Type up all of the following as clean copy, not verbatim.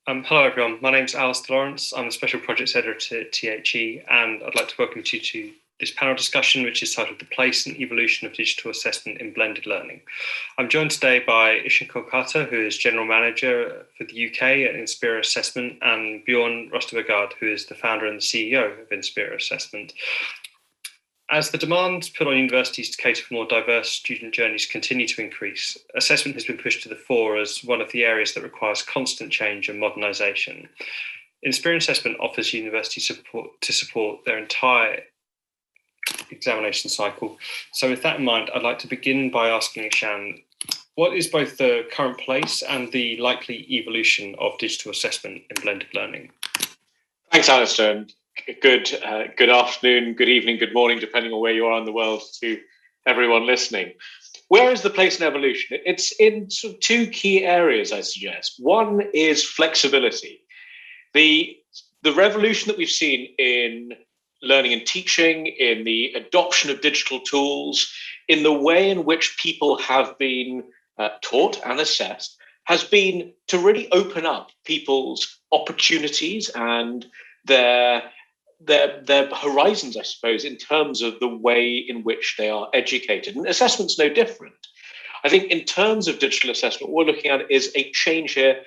Hello everyone, my name's Alistair Lawrence. I'm the Special Projects Editor at THE, and I'd like to welcome you to this panel discussion, which is titled The Place and Evolution of Digital Assessment in Blended Learning. I'm joined today by Ishan Kolkata, who is General Manager for the UK at Inspera Assessment, and Bjorn Rosterbergard, who is the founder and the CEO of Inspera Assessment. As the demands put on universities to cater for more diverse student journeys continue to increase, assessment has been pushed to the fore as one of the areas that requires constant change and modernisation. Inspera Assessment offers universities support to support their entire examination cycle. So with that in mind, I'd like to begin by asking Ishan, what is both the current place and the likely evolution of digital assessment in blended learning? Thanks, Alistair. Good afternoon, good evening, good morning, depending on where you are in the world, to everyone listening. Where is the place in evolution? It's in sort of two key areas, I suggest. One is flexibility. The revolution that we've seen in learning and teaching, in the adoption of digital tools, in the way in which people have been taught and assessed, has been to really open up people's opportunities and their horizons, I suppose, in terms of the way in which they are educated. And assessment's no different. I think in terms of digital assessment, what we're looking at is a change here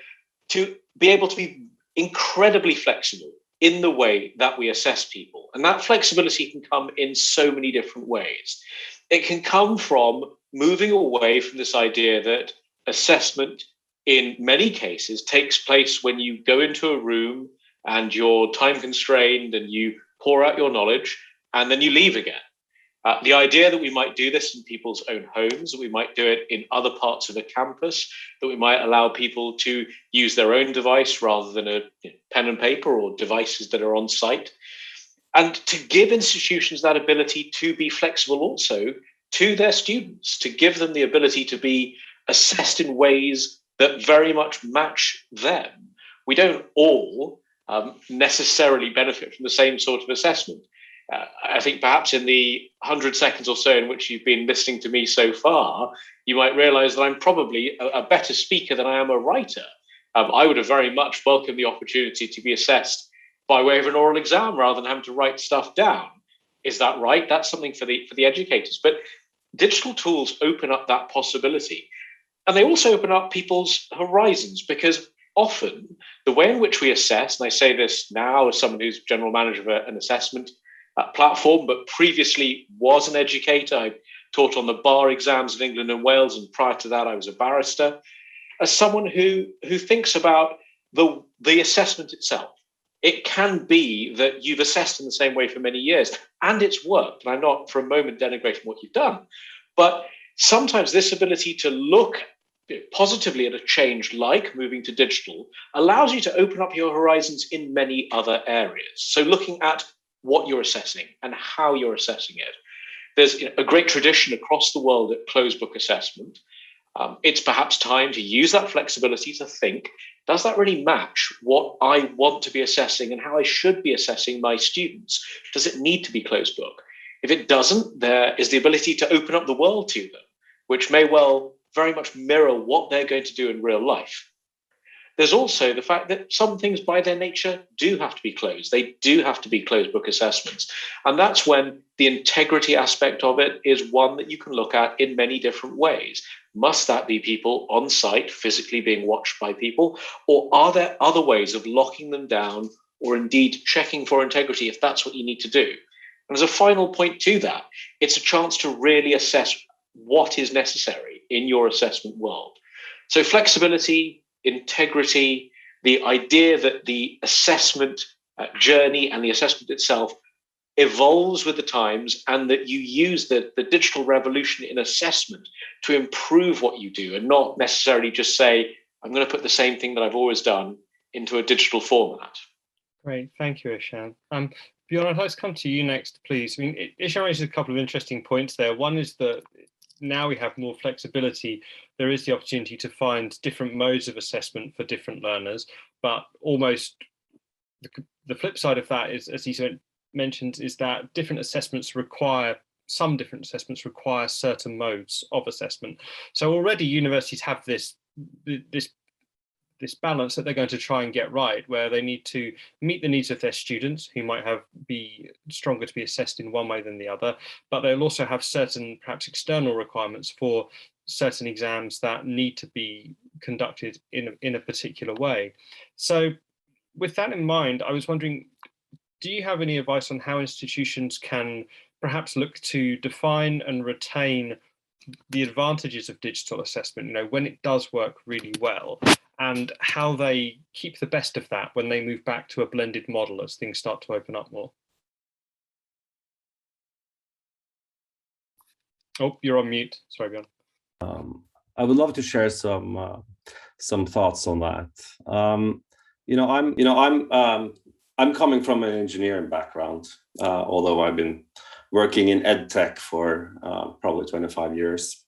to be able to be incredibly flexible in the way that we assess people. And that flexibility can come in so many different ways. It can come from moving away from this idea that assessment in many cases takes place when you go into a room and you're time constrained and you pour out your knowledge and then you leave again. The idea that we might do this in people's own homes, that we might do it in other parts of a campus, that we might allow people to use their own device rather than a pen and paper or devices that are on site. And to give institutions that ability to be flexible also to their students, to give them the ability to be assessed in ways that very much match them. We don't all necessarily benefit from the same sort of assessment. I think perhaps in the 100 seconds or so in which you've been listening to me so far, you might realize that I'm probably a better speaker than I am a writer. I would have very much welcomed the opportunity to be assessed by way of an oral exam rather than having to write stuff down. Is that right? That's something for the educators. But digital tools open up that possibility. And they also open up people's horizons, because often the way in which we assess, and I say this now as someone who's general manager of an assessment platform, but previously was an educator. I taught on the bar exams in England and Wales, and prior to that I was a barrister. As someone who thinks about the assessment itself, it can be that you've assessed in the same way for many years and it's worked. And I'm not for a moment denigrating what you've done, but sometimes this ability to look positively at a change like moving to digital allows you to open up your horizons in many other areas. So looking at what you're assessing and how you're assessing it. There's a great tradition across the world at closed book assessment. It's perhaps time to use that flexibility to think, does that really match what I want to be assessing and how I should be assessing my students? Does it need to be closed book? If it doesn't, there is the ability to open up the world to them, which may well very much mirror what they're going to do in real life. There's also the fact that some things by their nature do have to be closed. They do have to be closed book assessments. And that's when the integrity aspect of it is one that you can look at in many different ways. Must that be people on site physically being watched by people? Or are there other ways of locking them down or indeed checking for integrity if that's what you need to do? And as a final point to that, it's a chance to really assess what is necessary in your assessment world. So flexibility, integrity, the idea that the assessment journey and the assessment itself evolves with the times, and that you use the digital revolution in assessment to improve what you do and not necessarily just say, I'm going to put the same thing that I've always done into a digital format. Great, thank you, Ishan. Bjorn, I'd like to come to you next, please. I mean, Ishan raises a couple of interesting points there. One is that now we have more flexibility. There is the opportunity to find different modes of assessment for different learners, but almost the flip side of that is, as he mentioned, is that some different assessments require certain modes of assessment. So already universities have this this balance that they're going to try and get right, where they need to meet the needs of their students who might be stronger to be assessed in one way than the other, but they'll also have certain perhaps external requirements for certain exams that need to be conducted in a particular way. So with that in mind, I was wondering, do you have any advice on how institutions can perhaps look to define and retain the advantages of digital assessment, when it does work really well, and how they keep the best of that when they move back to a blended model as things start to open up more? Oh, you're on mute. Sorry, Bjorn. I would love to share some thoughts on that. I'm coming from an engineering background, although I've been working in ed tech for probably 25 years.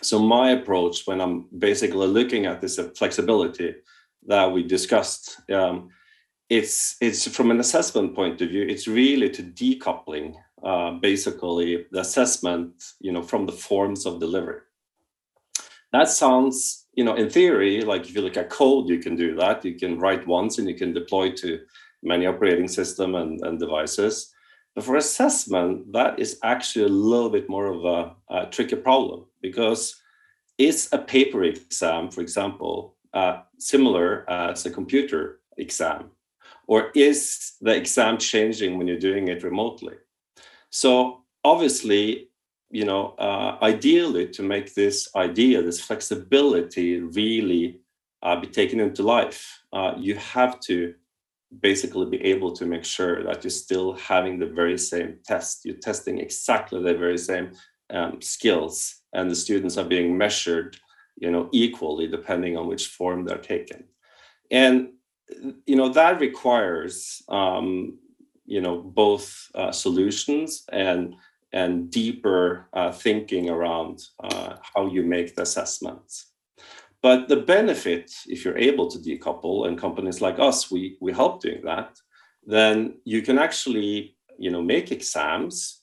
So my approach when I'm basically looking at this flexibility that we discussed, it's from an assessment point of view, it's really to decoupling basically the assessment, from the forms of delivery. That sounds, in theory, like if you look at code, you can do that. You can write once and you can deploy to many operating system and devices. But for assessment, that is actually a little bit more of a tricky problem, because is a paper exam, for example, similar as a computer exam? Or is the exam changing when you're doing it remotely? So obviously, ideally, to make this flexibility really be taken into life, you have to basically be able to make sure that you're still having the very same test. You're testing exactly the very same skills, and the students are being measured, equally depending on which form they're taken. And that requires both solutions and deeper thinking around how you make the assessments. But the benefit, if you're able to decouple, and companies like us, we help doing that, then you can actually, make exams,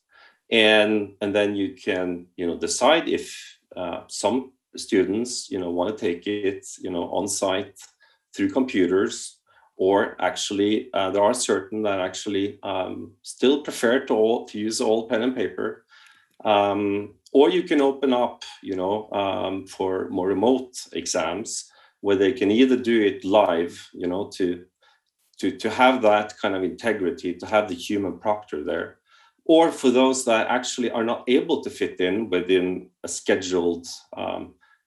and then you can, decide if some students, want to take it, on site through computers, or actually there are certain that actually still prefer to use all pen and paper. Or you can open up, for more remote exams where they can either do it live, to have that kind of integrity, to have the human proctor there, or for those that actually are not able to fit in within a scheduled,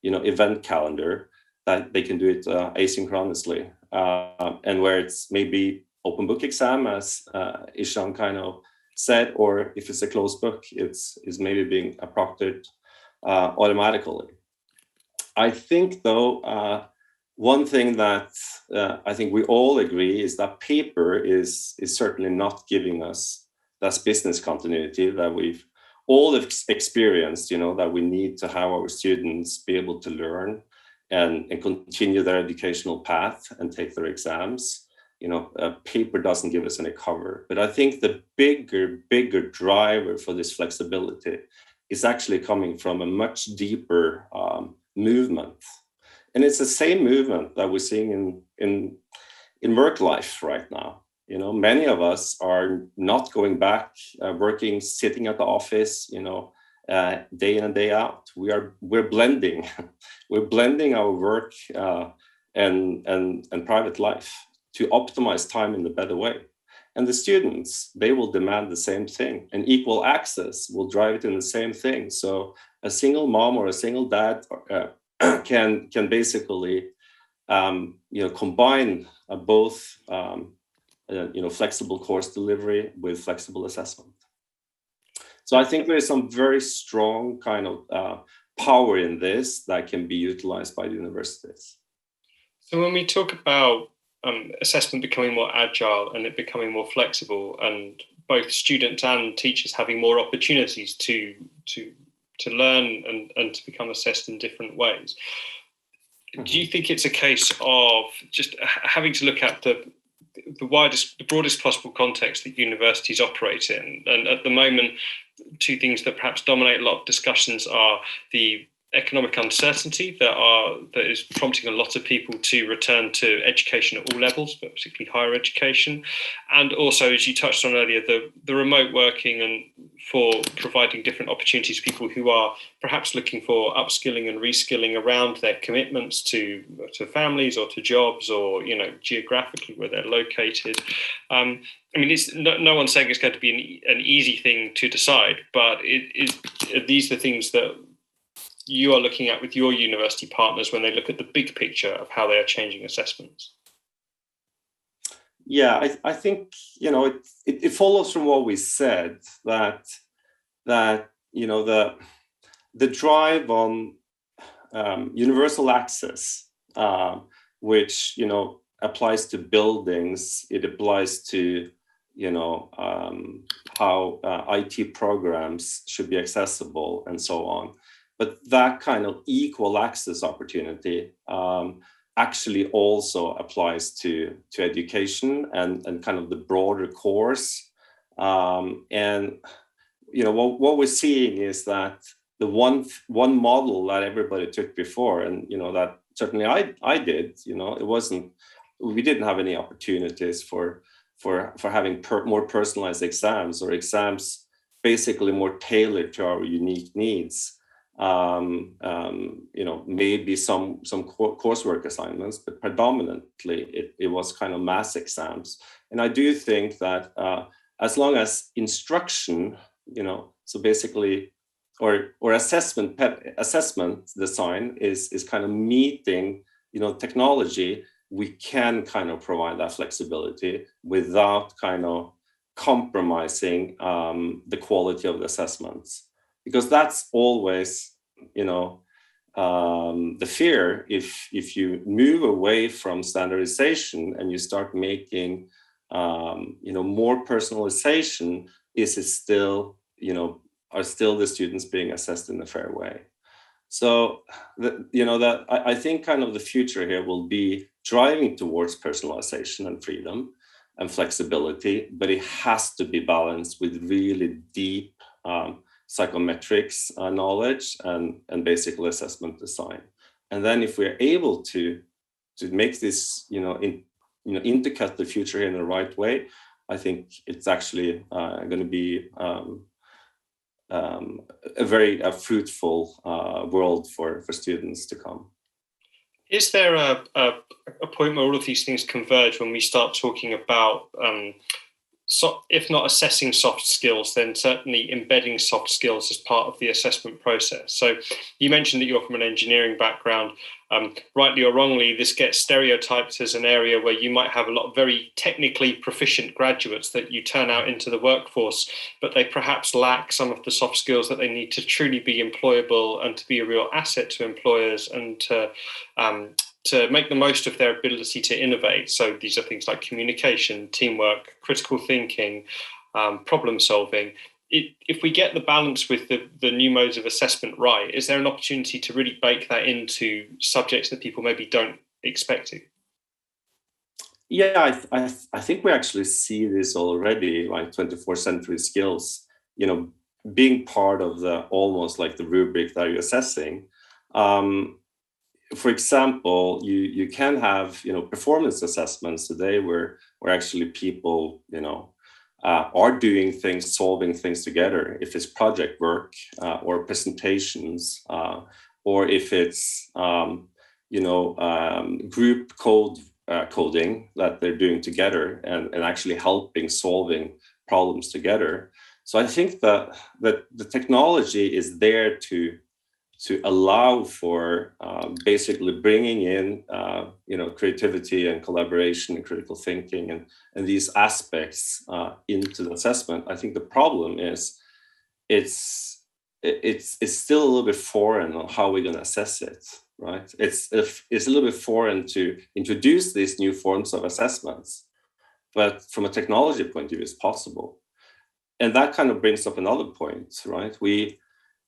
event calendar, that they can do it asynchronously, and where it's maybe open book exam, as Ishan kind of said, or if it's a closed book, it's maybe being proctored automatically. I think, though, one thing that I think we all agree is that paper is certainly not giving us that business continuity that we've all experienced, that we need to have our students be able to learn and continue their educational path and take their exams. Paper doesn't give us any cover. But I think the bigger driver for this flexibility is actually coming from a much deeper movement. And it's the same movement that we're seeing in work life right now. Many of us are not going back, working, sitting at the office, day in and day out. We're blending. We're blending our work and private life to optimize time in a better way. And the students, they will demand the same thing, and equal access will drive it in the same thing. So a single mom or a single dad can basically combine both flexible course delivery with flexible assessment. So I think there is some very strong kind of power in this that can be utilized by the universities. So when we talk about assessment becoming more agile and it becoming more flexible, and both students and teachers having more opportunities to learn and to become assessed in different ways, do you think it's a case of just having to look at the broadest possible context that universities operate in? And at the moment, two things that perhaps dominate a lot of discussions are the economic uncertainty that is prompting a lot of people to return to education at all levels, but particularly higher education. And also, as you touched on earlier, the remote working and for providing different opportunities for people who are perhaps looking for upskilling and reskilling around their commitments to families or to jobs, or geographically where they're located. I mean, it's no one's saying it's going to be an easy thing to decide, but these are the things that you are looking at with your university partners when they look at the big picture of how they are changing assessments? Yeah, I think it follows from what we said that the drive on universal access, which applies to buildings, it applies to how IT programs should be accessible and so on. But that kind of equal access opportunity actually also applies to education and kind of the broader course. And what we're seeing is that the one model that everybody took before, and that certainly I did, we didn't have any opportunities for having more personalized exams, or exams basically more tailored to our unique needs. Maybe some coursework assignments, but predominantly it was kind of mass exams. And I do think that as long as instruction, so basically, or assessment design is kind of meeting, technology, we can kind of provide that flexibility without kind of compromising the quality of the assessments. Because that's always, the fear if you move away from standardization and you start making, more personalization, is it still, are still the students being assessed in a fair way? So, I think kind of the future here will be driving towards personalization and freedom and flexibility, but it has to be balanced with really deep psychometrics knowledge and basically assessment design. And then if we're able to make this, intercut the future in the right way, I think it's actually going to be a very fruitful world for students to come. Is there a point where all of these things converge when we start talking about if not assessing soft skills, then certainly embedding soft skills as part of the assessment process? So you mentioned that you're from an engineering background. Rightly or wrongly, this gets stereotyped as an area where you might have a lot of very technically proficient graduates that you turn out into the workforce, but they perhaps lack some of the soft skills that they need to truly be employable and to be a real asset to employers and to make the most of their ability to innovate. So these are things like communication, teamwork, critical thinking, problem solving. If we get the balance with the new modes of assessment right, is there an opportunity to really bake that into subjects that people maybe don't expect to? Yeah, I think we actually see this already, like 24th century skills, being part of the almost like the rubric that you're assessing. For example, you can have performance assessments today where actually people are doing things, solving things together. If it's project work or presentations, or if it's group coding that they're doing together and actually helping solving problems together. So I think that the technology is there to allow for basically bringing in creativity and collaboration and critical thinking and these aspects into the assessment. I think the problem is it's still a little bit foreign on how we're going to assess it, right? It's a little bit foreign to introduce these new forms of assessments, but from a technology point of view, it's possible. And that kind of brings up another point, right?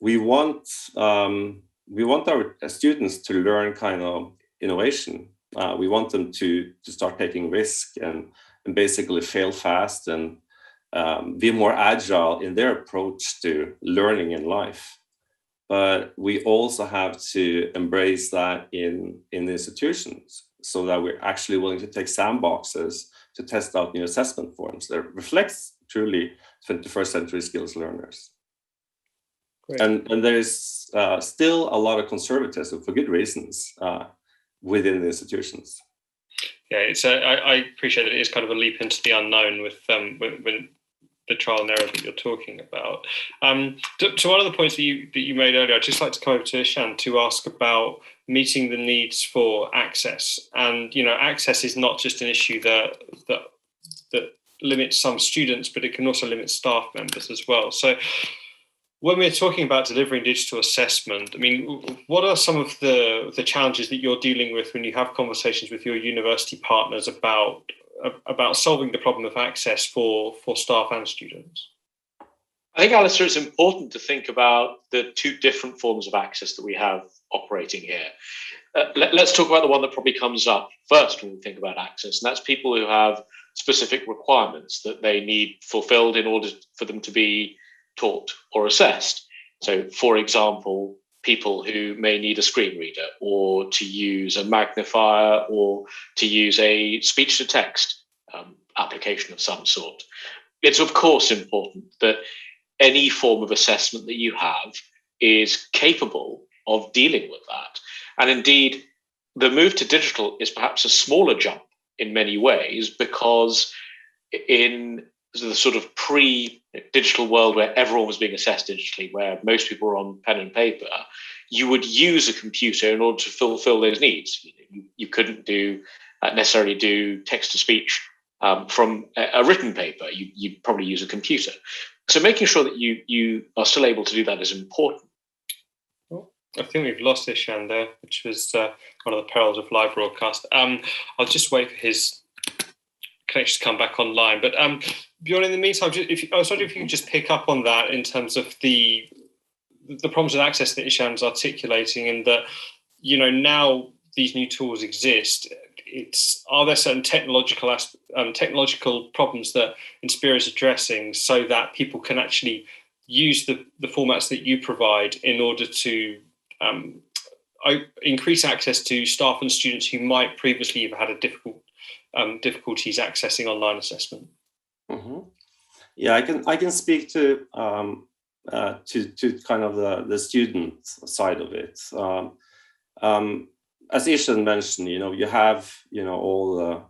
We want our students to learn kind of innovation. We want them to start taking risk and basically fail fast and be more agile in their approach to learning in life. but we also have to embrace that in institutions, so that we're actually willing to take sandboxes to test out new assessment forms that reflects truly 21st century skills learners. Great. And there's still a lot of conservatism, for good reasons, within the institutions. Yeah, it's I appreciate that it is kind of a leap into the unknown with when the trial and error that you're talking about. To one of the points that you made earlier, I'd just like to come over to Ishan to ask about meeting the needs for access. And access is not just an issue that limits some students, but it can also limit staff members as well. So when we're talking about delivering digital assessment, I mean, what are some of the challenges that you're dealing with when you have conversations with your university partners about solving the problem of access for staff and students? I think, Alistair, it's important to think about the two different forms of access that we have operating here. Let's talk about the one that probably comes up first when we think about access, and that's people who have specific requirements that they need fulfilled in order for them to be taught or assessed. So, for example, people who may need a screen reader, or to use a magnifier, or to use a speech-to-text application of some sort. It's of course important that any form of assessment that you have is capable of dealing with that. And indeed, the move to digital is perhaps a smaller jump in many ways, because in the sort of pre-digital world where everyone was being assessed digitally, where most people were on pen and paper, you would use a computer in order to fulfill those needs. You couldn't necessarily do text-to-speech from a written paper. You'd probably use a computer. So making sure that you are still able to do that is important. I think we've lost Ishan there, which was one of the perils of live broadcast. I'll just wait for his connection to come back online. But Bjorn, in the meantime, I was wondering if you could just pick up on that in terms of the problems with access that Ishan's articulating, and that now these new tools exist. Are there certain technological problems that Inspera is addressing so that people can actually use the formats that you provide in order to increase access to staff and students who might previously have had difficulties accessing online assessment? Mm-hmm. Yeah, I can speak to kind of the student side of it. As Ishan mentioned, you have all the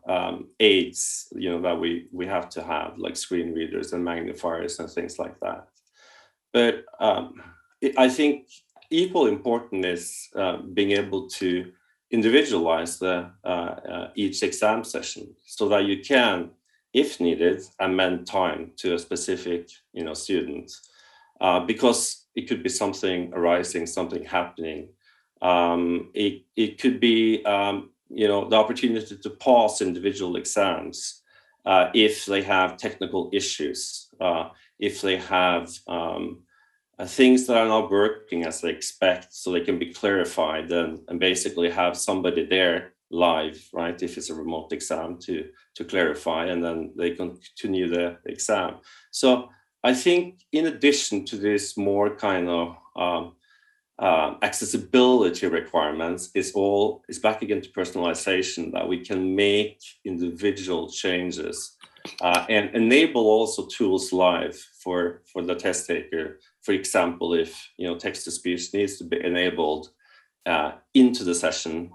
aids that we have to have, like screen readers and magnifiers and things like that. But I think equal important is being able to individualize each exam session, so that you can, if needed, amend time to a specific student, because it could be something arising, something happening. It could be the opportunity to pause individual exams if they have technical issues, if they have things that are not working as they expect, so they can be clarified and basically have somebody there live, right? If it's a remote exam to clarify, and then they continue the exam. So I think in addition to this more kind of accessibility requirements, is back again to personalization, that we can make individual changes and enable also tools live for the test taker. For example, if text-to-speech needs to be enabled into the session,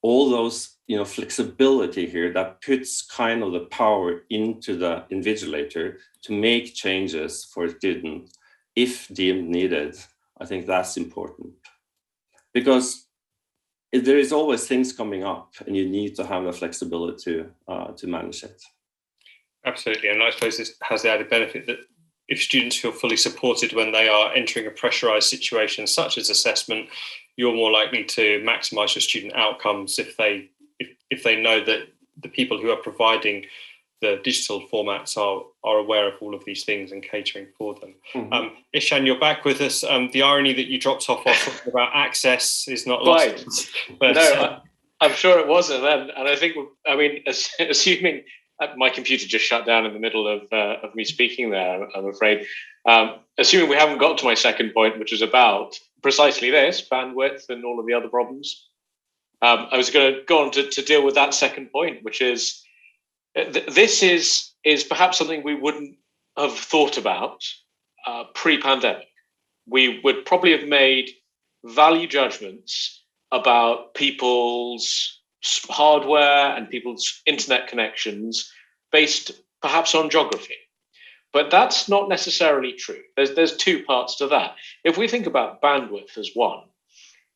all those flexibility here that puts kind of the power into the invigilator to make changes for a student if deemed needed. I think that's important, because there is always things coming up, and you need to have the flexibility to manage it. Absolutely, and I suppose this has the added benefit that if students feel fully supported when they are entering a pressurized situation such as assessment, you're more likely to maximize your student outcomes if they know that the people who are providing the digital formats are aware of all of these things and catering for them. Mm-hmm. Ishan, you're back with us. The irony that you dropped off while talking about access is not lost. But no, I'm sure it wasn't. And I think, assuming my computer just shut down in the middle of me speaking there, I'm afraid. Assuming we haven't got to my second point, which is about precisely this, bandwidth and all of the other problems. I was going to go on to deal with that second point, which is this is perhaps something we wouldn't have thought about pre-pandemic. We would probably have made value judgments about people's hardware and people's internet connections based perhaps on geography. But that's not necessarily true. There's two parts to that. If we think about bandwidth as one,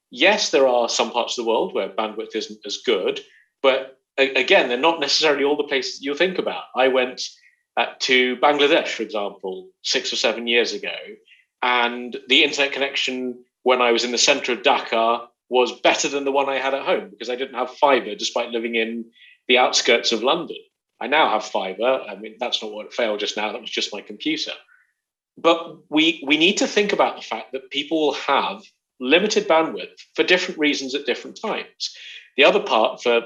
yes, there are some parts of the world where bandwidth isn't as good, but again, they're not necessarily all the places you think about. I went to Bangladesh, for example, 6 or 7 years ago, and the internet connection when I was in the center of Dhaka was better than the one I had at home because I didn't have fiber despite living in the outskirts of London. I now have fiber. I mean, that's not what failed just now. That was just my computer. But we need to think about the fact that people have limited bandwidth for different reasons at different times. The other part for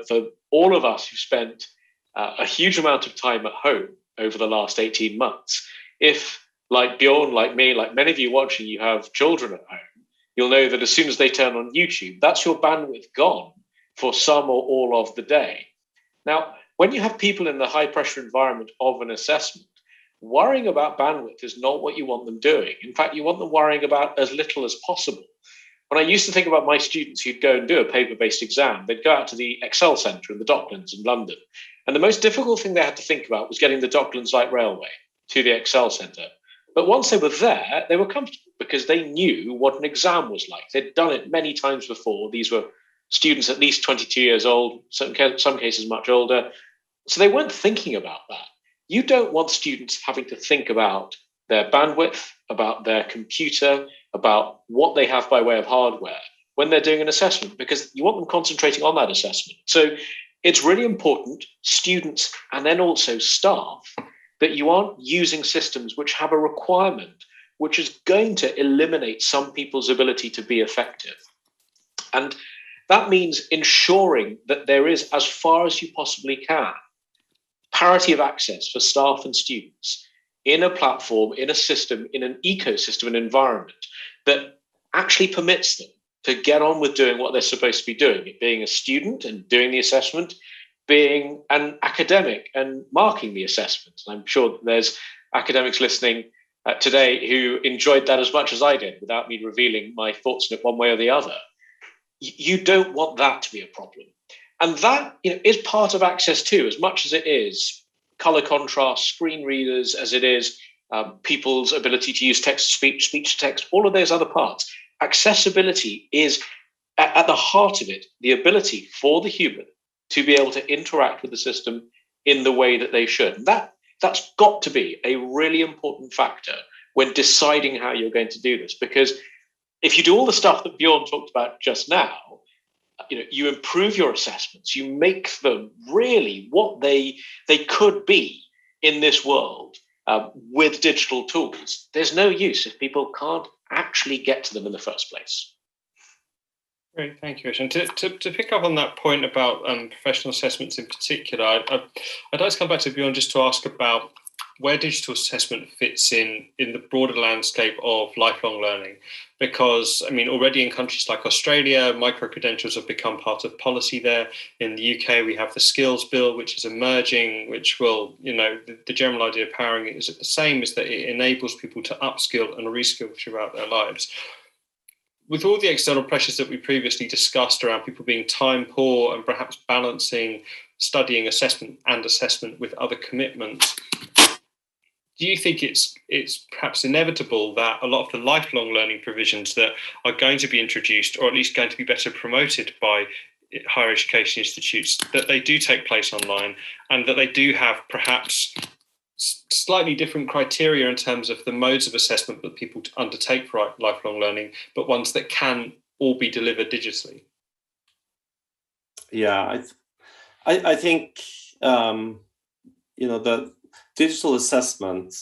all of us who spent a huge amount of time at home over the last 18 months, if like Bjorn, like me, like many of you watching, you have children at home, you'll know that as soon as they turn on YouTube, that's your bandwidth gone for some or all of the day. Now, when you have people in the high pressure environment of an assessment, worrying about bandwidth is not what you want them doing. In fact, you want them worrying about as little as possible. When I used to think about my students who'd go and do a paper-based exam, they'd go out to the Excel Centre in the Docklands in London. And the most difficult thing they had to think about was getting the Docklands Light Railway to the Excel Centre. But once they were there, they were comfortable because they knew what an exam was like. They'd done it many times before. These were students at least 22 years old, some cases much older. So they weren't thinking about that. You don't want students having to think about their bandwidth, about their computer, about what they have by way of hardware when they're doing an assessment, because you want them concentrating on that assessment. So it's really important, students and then also staff, that you aren't using systems which have a requirement which is going to eliminate some people's ability to be effective. And that means ensuring that there is, as far as you possibly can, parity of access for staff and students in a platform, in a system, in an ecosystem, an environment that actually permits them to get on with doing what they're supposed to be doing, being a student and doing the assessment, being an academic and marking the assessment. And I'm sure there's academics listening today who enjoyed that as much as I did without me revealing my thoughts on it one way or the other. You don't want that to be a problem. And that is part of access too, as much as it is color contrast, screen readers, as it is people's ability to use text-to-speech, speech-to-text, all of those other parts. Accessibility is at the heart of it, the ability for the human to be able to interact with the system in the way that they should. And that's got to be a really important factor when deciding how you're going to do this, because if you do all the stuff that Bjorn talked about just now, you improve your assessments, you make them really what they could be in this world with digital tools. There's no use if people can't actually get to them in the first place. Great, thank you, Rich. And to pick up on that point about professional assessments in particular, I'd like to come back to Bjorn just to ask about where digital assessment fits in the broader landscape of lifelong learning. Because, I mean, already in countries like Australia, micro-credentials have become part of policy there. In the UK, we have the Skills Bill, which is emerging, which will, the general idea of powering it is the same, is that it enables people to upskill and reskill throughout their lives. With all the external pressures that we previously discussed around people being time poor and perhaps balancing studying assessment with other commitments, do you think it's perhaps inevitable that a lot of the lifelong learning provisions that are going to be introduced, or at least going to be better promoted by higher education institutes, that they do take place online and that they do have perhaps slightly different criteria in terms of the modes of assessment that people undertake for lifelong learning, but ones that can all be delivered digitally? Yeah, I think the digital assessment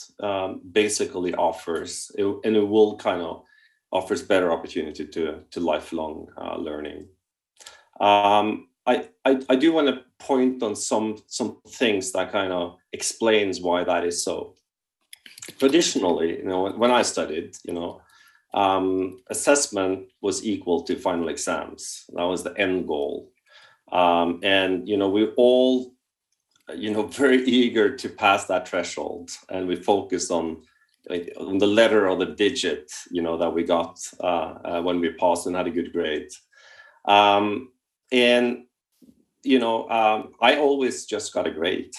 basically offers, and it will kind of offers better opportunity to lifelong learning. I do want to point on some things that kind of explains why that is so. Traditionally, when I studied, assessment was equal to final exams. That was the end goal. And, we're all, very eager to pass that threshold. And we focused on the letter or the digit, that we got when we passed and had a good grade. And, I always just got a grade.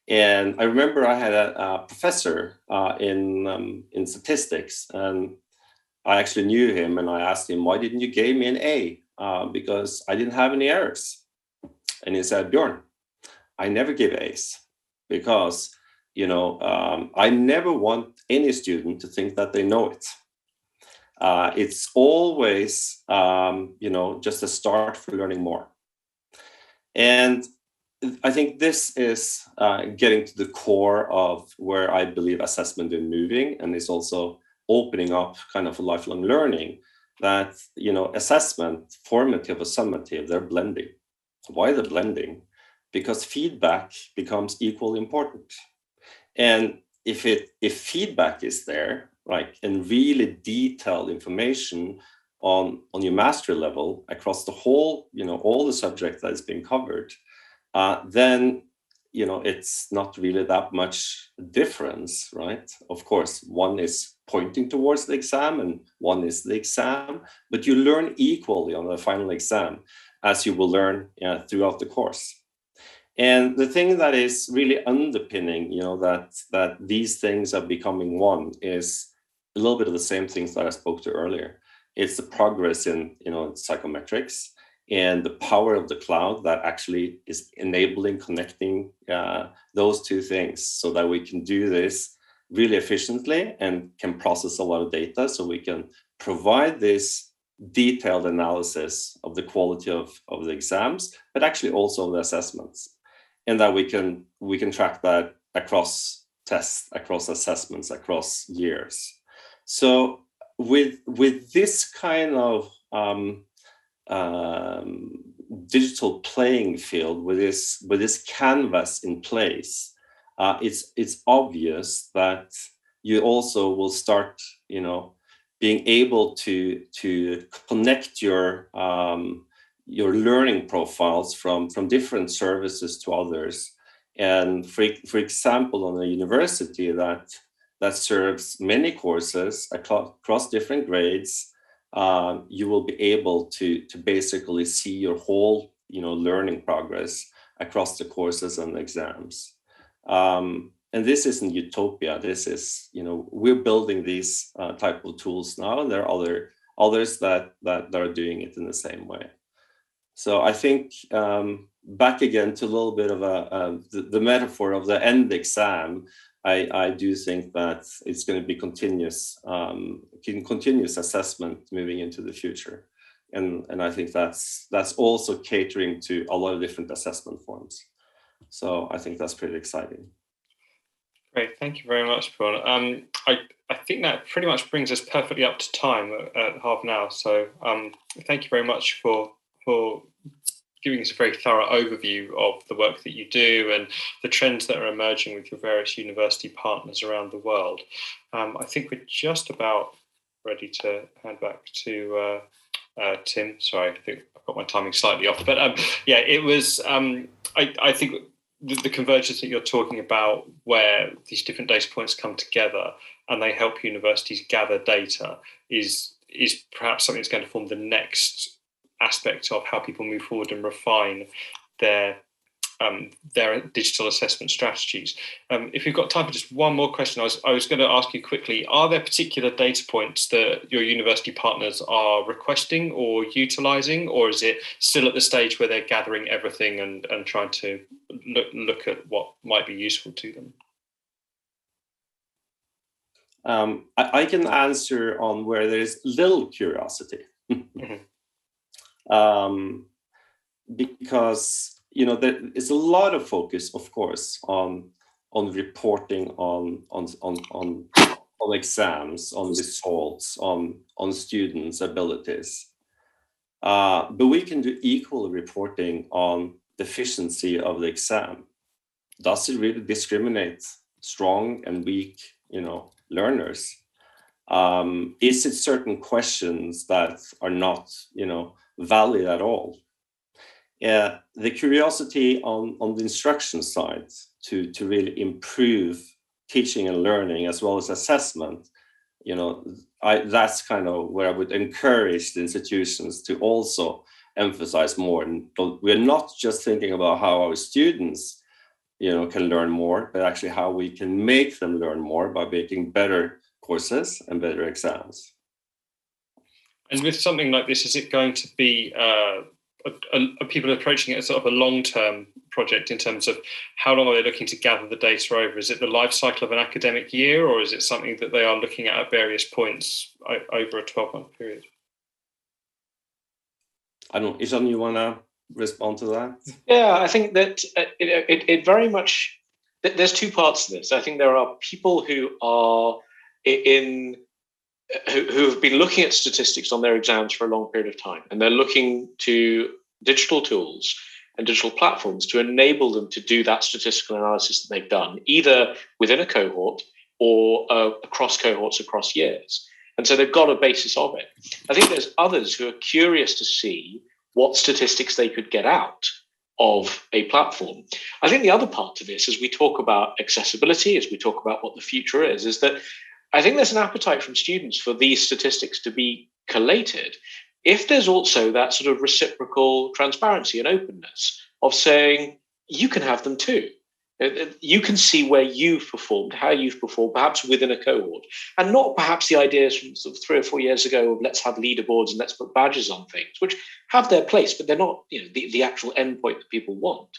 And I remember I had a professor in statistics, and I actually knew him, and I asked him, "Why didn't you give me an A?" Because I didn't have any errors. And he said, "Bjorn, I never give A's because, I never want any student to think that they know it. It's always, just a start for learning more." And I think this is getting to the core of where I believe assessment is moving, and is also opening up kind of lifelong learning, that, assessment, formative or summative, they're blending. Why they're blending? Because feedback becomes equally important. And if feedback is there, and really detailed information on your mastery level across the whole, all the subject that is being covered, then it's not really that much difference, right? Of course, one is pointing towards the exam and one is the exam, but you learn equally on the final exam as you will learn throughout the course. And the thing that is really underpinning, that these things are becoming one, is a little bit of the same things that I spoke to earlier. It's the progress in psychometrics and the power of the cloud that actually is enabling connecting those two things, so that we can do this really efficiently and can process a lot of data, so we can provide this detailed analysis of the quality of the exams, but actually also the assessments, and that we can track that across tests, across assessments, across years. So with this kind of digital playing field, with this canvas in place, it's obvious that you also will start, being able to connect your learning profiles from different services to others. And for example, on a university that serves many courses across different grades, you will be able to basically see your whole learning progress across the courses and exams. And this isn't utopia. This is, we're building these type of tools now, and there are others that are doing it in the same way. So I think back again to a little bit of the metaphor of the end exam. I do think that it's going to be continuous assessment moving into the future, and I think that's also catering to a lot of different assessment forms. So I think that's pretty exciting. Great, thank you very much, Bjorn. I think that pretty much brings us perfectly up to time at half an hour. So thank you very much for giving us a very thorough overview of the work that you do and the trends that are emerging with your various university partners around the world. I think we're just about ready to hand back to Tim. Sorry, I think I've got my timing slightly off. But yeah, it was, I think the convergence that you're talking about, where these different data points come together and they help universities gather data, is perhaps something that's going to form the next aspect of how people move forward and refine their digital assessment strategies. If you've got time for just one more question, I was going to ask you quickly, are there particular data points that your university partners are requesting or utilising, or is it still at the stage where they're gathering everything and trying to look at what might be useful to them? I can answer on where there is little curiosity. Mm-hmm. Because there is a lot of focus, of course, on reporting on exams, on results, on students' abilities. But we can do equal reporting on the efficiency of the exam. Does it really discriminate strong and weak, learners? Is it certain questions that are not, valid at all? Yeah, the curiosity on the instruction side to really improve teaching and learning as well as assessment, that's kind of where I would encourage the institutions to also emphasize more. And we're not just thinking about how our students, can learn more, but actually how we can make them learn more by making better courses and better exams. And with something like this, is it going to be are people approaching it as sort of a long-term project in terms of how long are they looking to gather the data over? Is it the life cycle of an academic year, or is it something that they are looking at various points over a 12-month period? I don't know, Ishan, you want to respond to that? Yeah, I think that it very much, there's two parts to this. I think there are people who are who have been looking at statistics on their exams for a long period of time, and they're looking to digital tools and digital platforms to enable them to do that statistical analysis that they've done, either within a cohort or across cohorts across years. And so they've got a basis of it. I think there's others who are curious to see what statistics they could get out of a platform. I think the other part to this, as we talk about accessibility, as we talk about what the future is that I think there's an appetite from students for these statistics to be collated if there's also that sort of reciprocal transparency and openness of saying, you can have them too. You can see where you've performed, how you've performed, perhaps within a cohort, and not perhaps the ideas from sort of 3 or 4 years ago of let's have leaderboards and let's put badges on things, which have their place, but they're not the actual endpoint that people want.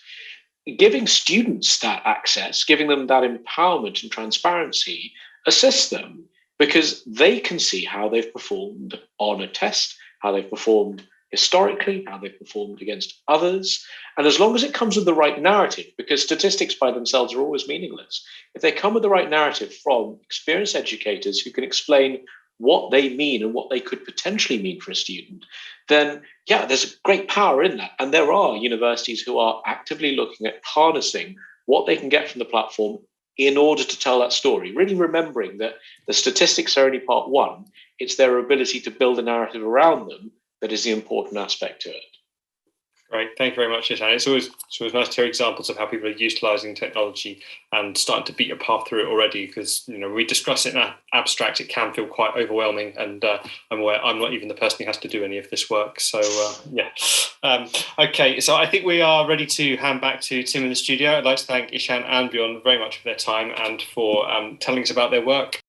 Giving students that access, giving them that empowerment and transparency assists them because they can see how they've performed on a test, how they've performed historically, how they've performed against others. And as long as it comes with the right narrative, because statistics by themselves are always meaningless, if they come with the right narrative from experienced educators who can explain what they mean and what they could potentially mean for a student, then yeah, there's a great power in that. And there are universities who are actively looking at harnessing what they can get from the platform in order to tell that story, really remembering that the statistics are only part one. It's their ability to build a narrative around them that is the important aspect to it. Great, thank you very much, Ishan. It's always nice to hear examples of how people are utilising technology and starting to beat a path through it already. Because we discuss it in abstract, it can feel quite overwhelming, and I'm aware I'm not even the person who has to do any of this work. So yeah, okay. So I think we are ready to hand back to Tim in the studio. I'd like to thank Ishan and Bjorn very much for their time and for telling us about their work.